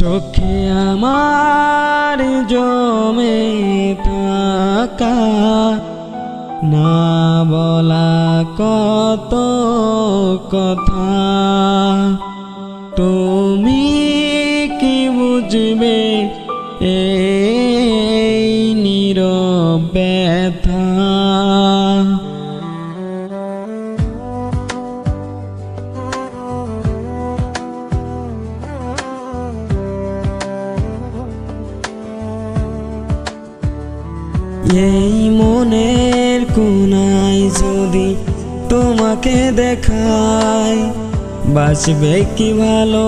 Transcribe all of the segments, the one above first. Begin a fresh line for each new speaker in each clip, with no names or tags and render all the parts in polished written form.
চোখে আমার জমে থাকা না বলা কত কথা, তুমি কি বুঝবে এই নীরব ব্যথা। এই মনের কোনায় যদি তোমাকে দেখাই, বাঁচবে কি ভালো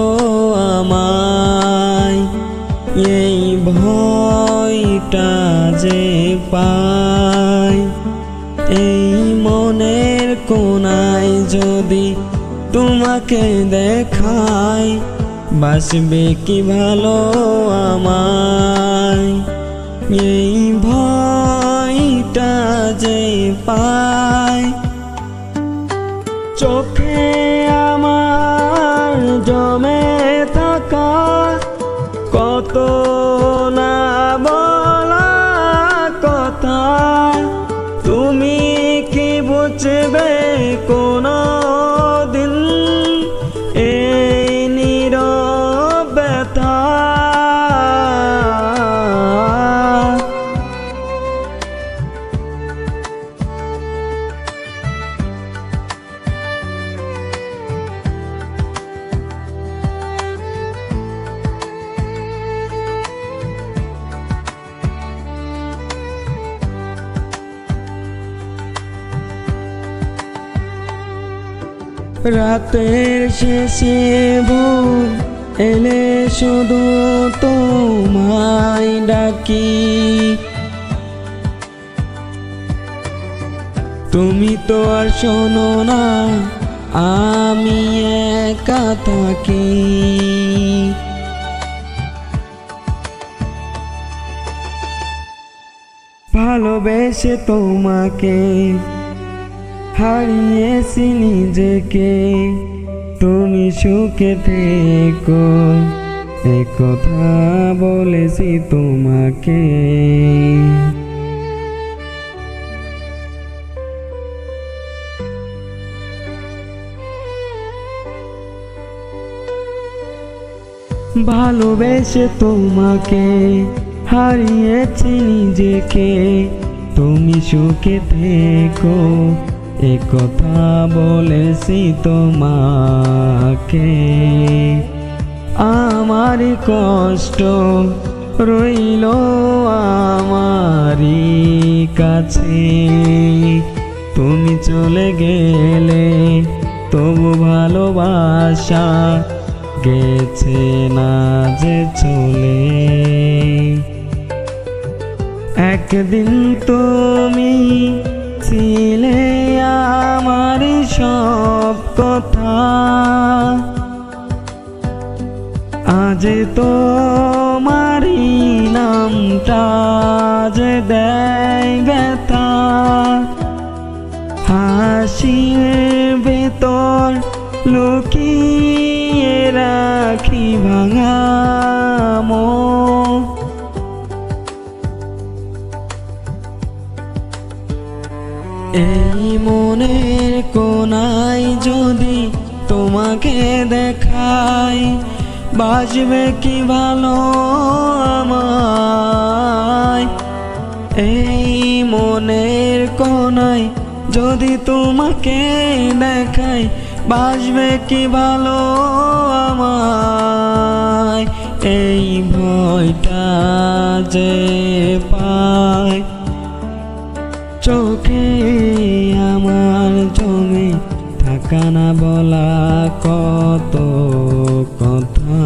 আমায়। এই ভয়টা যে পাই, এই মনের কোনায় যদি তোমাকে দেখাই, বাঁচবে কি ভালো আমায়। এই ভয়টা যে পাই, চোখে আমার জমে থাকা কত না বলা কথা, তুমি কি বুঝবে কোনো দিন এই নীরব ব্যথা। রাতের শেষে ভোর এলে শুধু তোমায় ডাকি, তুমি তো আর শোনো না আমি একা থাকি। ভালোবেসে তোমাকে হারিয়েছি নিজেকে, তুমি সুখে থেকো এ কথা বলেছি তোমাকে। ভালোবেসে তোমাকে হারিয়েছি নিজেকে, তুমি সুখে থেকো এ কথা বলেছি তোমাকে। আমার কষ্ট রইল আমারই কাছে, তুমি চলে গেলে তবু ভালোবাসা গেছে না যে চলে। একদিন তুমি ছিলে আমার সব কথা, আজ তোমারই নামটা যে দেয় ব্যথা। হাসির ভেতর লুকিয়ে রাখি ভাঙা মন, এই মনের কোনায় যদি তোমাকে দেখাই, বাঁচবে কি ভালো আমায়। এই মনের কোনায় যদি তোমাকে দেখাই, বাঁচবে কি ভালো আমায়। এই ভয়টা যে পাই, চোখে আমার জমে থাকা না বলা কত কথা,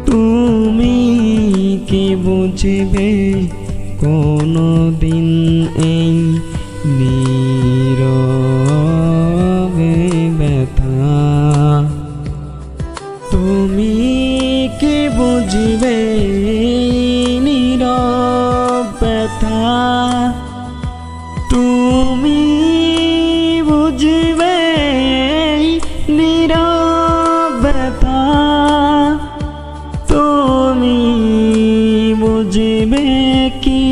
তুমি কি বুঝবে কোনো দিন এই নীরব ব্যথা। তুমি কি বুঝবে নীরব ব্যথা, তুমি বুঝবে নীরব ব্যথা। বুঝিবে কি